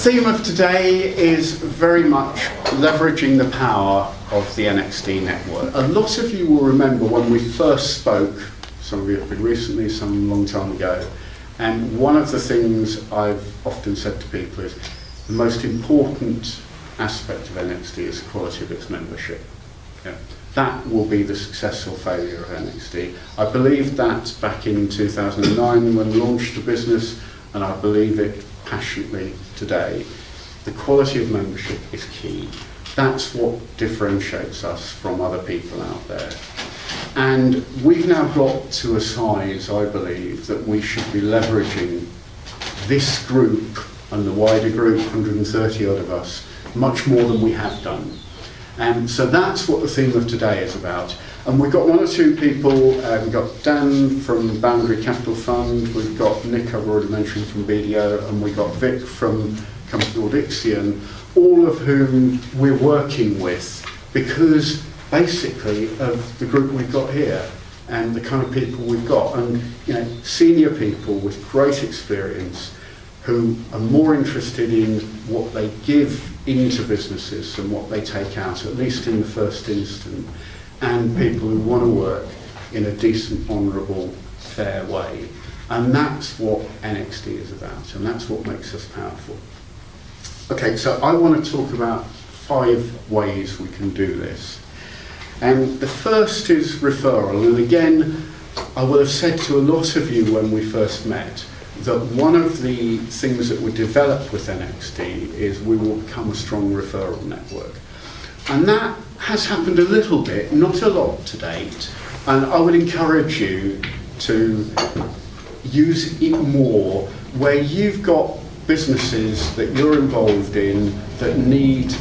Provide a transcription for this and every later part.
theme of today is very much leveraging the power of the NXD network. A lot of you will remember when we first spoke, some of you have been recently, some a long time ago, and one of the things I've often said to people is the most important aspect of NXD is the quality of its membership. Yeah. That will be the success or failure of NXD. I believed that back in 2009 when we launched the business, and I believe it passionately today. The quality of membership is key. That's what differentiates us from other people out there. And we've now got to a size, I believe, that we should be leveraging this group and the wider group, 130 odd of us, much more than we have done. And so that's what the theme of today is about. And we've got one or two people, we've got Dan from Boundary Capital Fund, we've got Nick, I've already mentioned, from BDO, and we've got Vic from a company called Ixion, all of whom we're working with because basically of the group we've got here and the kind of people we've got. And you know, senior people with great experience who are more interested in what they give into businesses than what they take out, at least in the first instance, and people who want to work in a decent, honourable, fair way. And that's what NXD is about, and that's what makes us powerful. Okay, so I want to talk about 5 ways we can do this. And the first is referral, and again, I will have said to a lot of you when we first met, that one of the things that we develop with NXD is we will become a strong referral network. And that has happened a little bit, not a lot to date, and I would encourage you to use it more where you've got businesses that you're involved in that need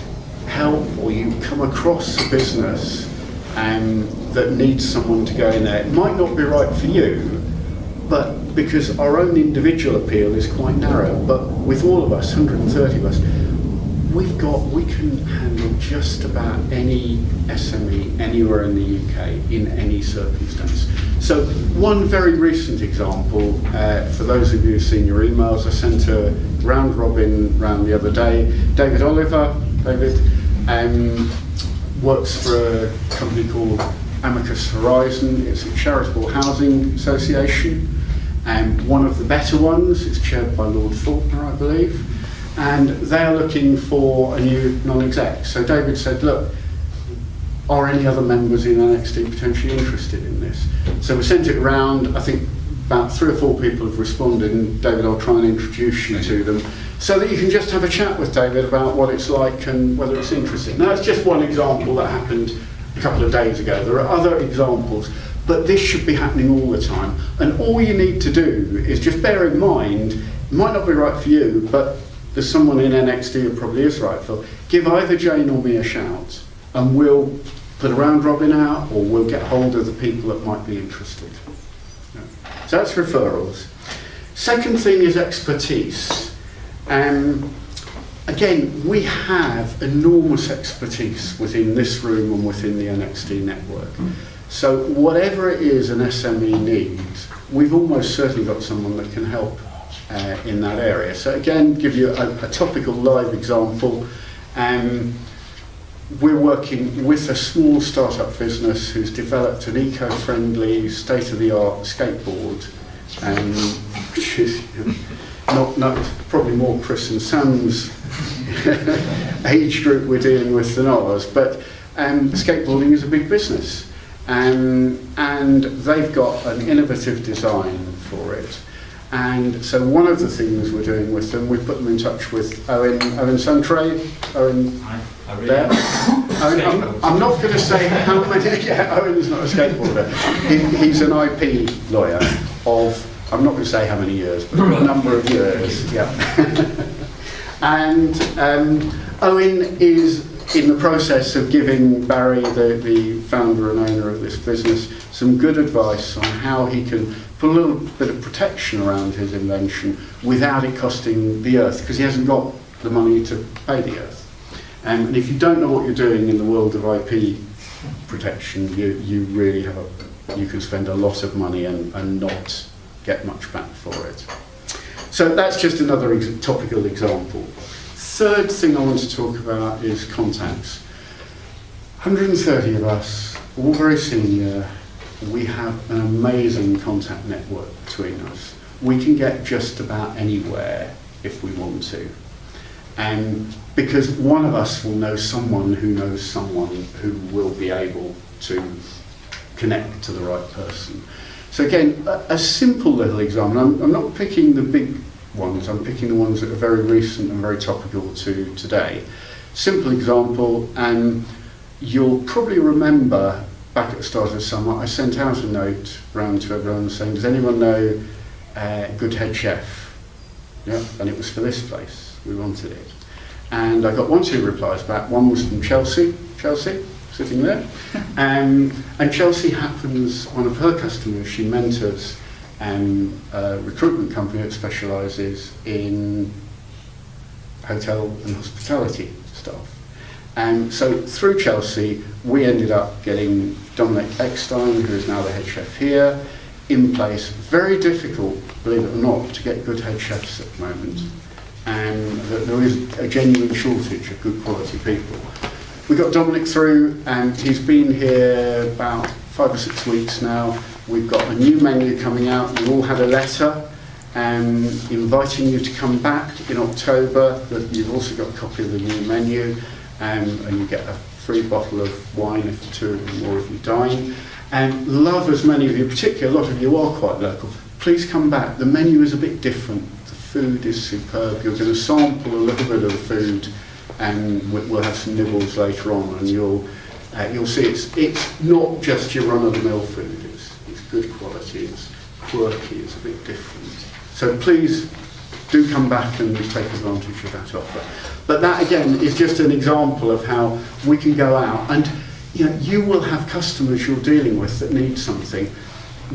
help, or you come across a business that needs someone to go in there. It might not be right for you, but because our own individual appeal is quite narrow, but with all of us, 130 of us, we can handle just about any SME anywhere in the UK in any circumstance. So one very recent example, for those of you who've seen your emails, I sent a round robin round the other day. David Oliver, works for a company called Amicus Horizon. It's a charitable housing association. One of the better ones, it's chaired by Lord Faulkner, I believe, and they are looking for a new non-exec. So David said, look, are any other members in NXD potentially interested in this? So we sent it around. I think about 3 or 4 people have responded, and David, I'll try and introduce you to them so that you can just have a chat with David about what it's like and whether it's interesting. Now, it's just one example that happened a couple of days ago. There are other examples, but this should be happening all the time. And all you need to do is just bear in mind, it might not be right for you, but there's someone in NXD who probably is right for. Give either Jane or me a shout, and we'll put a round robin out, or we'll get hold of the people that might be interested. So that's referrals. Second thing is expertise. Again, we have enormous expertise within this room and within the NXD network. So whatever it is an SME needs, we've almost certainly got someone that can help in that area. So again, give you a topical live example. We're working with a small startup business who's developed an eco-friendly, state-of-the-art skateboard, which is not probably more Chris and Sam's age group we're dealing with than ours, but skateboarding is a big business. And they've got an innovative design for it. And so one of the things we're doing with them, we put them in touch with Owen Suntrade. Owen, there. Owen, I'm not going to say how many. Yeah, Owen is not a skateboarder. He's an IP lawyer of, I'm not going to say how many years, but a number of years. Yeah. And Owen is in the process of giving Barry, the founder and owner of this business, some good advice on how he can put a little bit of protection around his invention without it costing the earth, because he hasn't got the money to pay the earth. And if you don't know what you're doing in the world of IP protection, you really have you can spend a lot of money and not get much back for it. So that's just another topical example. third thing I want to talk about is contacts. 130 of us, all very senior. We have an amazing contact network between us. We can get just about anywhere if we want to. And because one of us will know someone who will be able to connect to the right person. So again, a simple little example. I'm not picking the big ones, I'm picking the ones that are very recent and very topical to today. Simple example, and you'll probably remember back at the start of the summer, I sent out a note round to everyone saying, does anyone know a good head chef? Yeah, and it was for this place, we wanted it. And I got 2 replies back. One was from Chelsea, sitting there. And Chelsea happens, one of her customers, she mentors a recruitment company that specialises in hotel and hospitality staff. And so through Chelsea, we ended up getting Dominic Eckstein, who is now the head chef here, in place. Very difficult, believe it or not, to get good head chefs at the moment. And there is a genuine shortage of good quality people. We got Dominic through, and he's been here about 5 or 6 weeks now. We've got a new menu coming out. We all had a letter inviting you to come back in October. That you've also got a copy of the new menu, and you get a free bottle of wine if 2 or more of you dine. And love, as many of you, particularly a lot of you are quite local, please come back. The menu is a bit different. The food is superb. You're going to sample a little bit of the food, and we'll have some nibbles later on, and you'll see it's not just your run-of-the-mill food. It's good quality. It's quirky. It's a bit different. So please do come back and take advantage of that offer. But that again is just an example of how we can go out, and you will have customers you're dealing with that need something.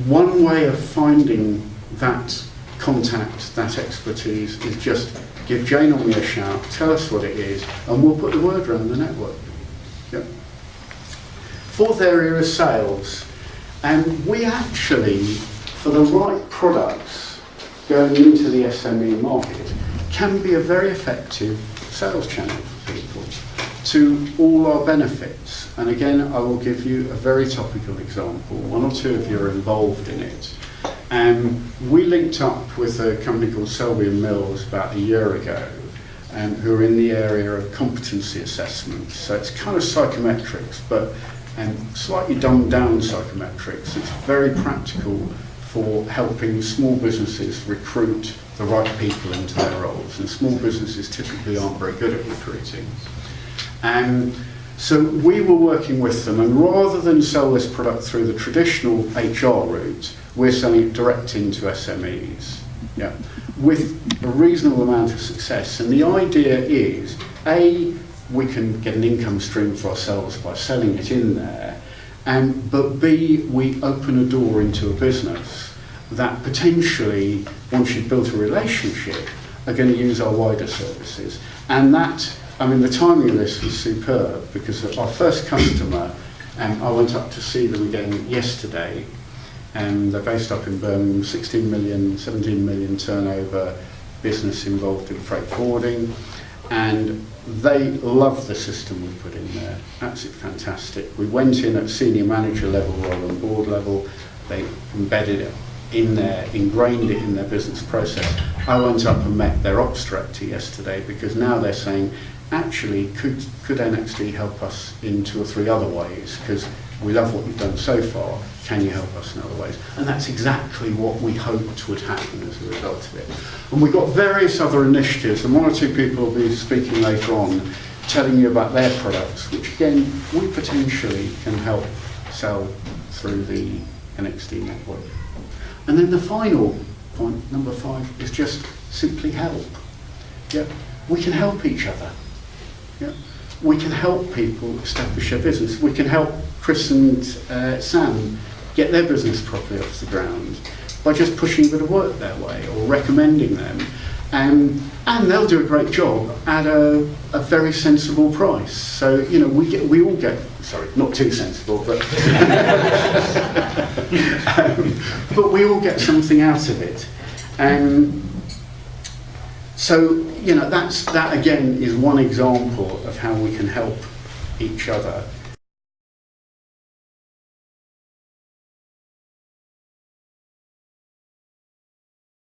One way of finding that contact, that expertise, is just give Jane or me a shout, tell us what it is, and we'll put the word around the network. Yep. Fourth area is sales. And we actually, for the right products going into the SME market, can be a very effective sales channel for people to all our benefits. And again, I will give you a very topical example. 1 or 2 of you are involved in it. We linked up with a company called Selby & Mills about a year ago, who are in the area of competency assessments. So it's kind of psychometrics, but slightly dumbed down psychometrics. It's very practical for helping small businesses recruit the right people into their roles. And small businesses typically aren't very good at recruiting. So we were working with them, and rather than sell this product through the traditional HR route, we're selling it direct into SMEs, with a reasonable amount of success. And the idea is, A, we can get an income stream for ourselves by selling it in there, but B, we open a door into a business that potentially, once you've built a relationship, are going to use our wider services. And that, the timing of this was superb, because our first customer, I went up to see them again yesterday, and they're based up in Birmingham, 16 million, 17 million turnover business involved in freight forwarding, and they love the system we put in there. Absolutely fantastic. We went in at senior manager level rather than board level. They embedded it in there, ingrained it in their business process. I went up and met their ops director yesterday, because now they're saying, actually, could NXD help us in 2 or 3 other ways? Because we love what you've done so far. Can you help us in other ways? And that's exactly what we hoped would happen as a result of it. And we've got various other initiatives, and 1 or 2 people will be speaking later on, telling you about their products, which again, we potentially can help sell through the NXD network. And then the final point, number 5, is just simply help. We can help each other. We can help people establish their business. We can help Chris and Sam get their business properly off the ground by just pushing a bit of work their way or recommending them. And they'll do a great job at a very sensible price. So, we all get, sorry, not too sensible, but but we all get something out of it. So, that again is one example of how we can help each other.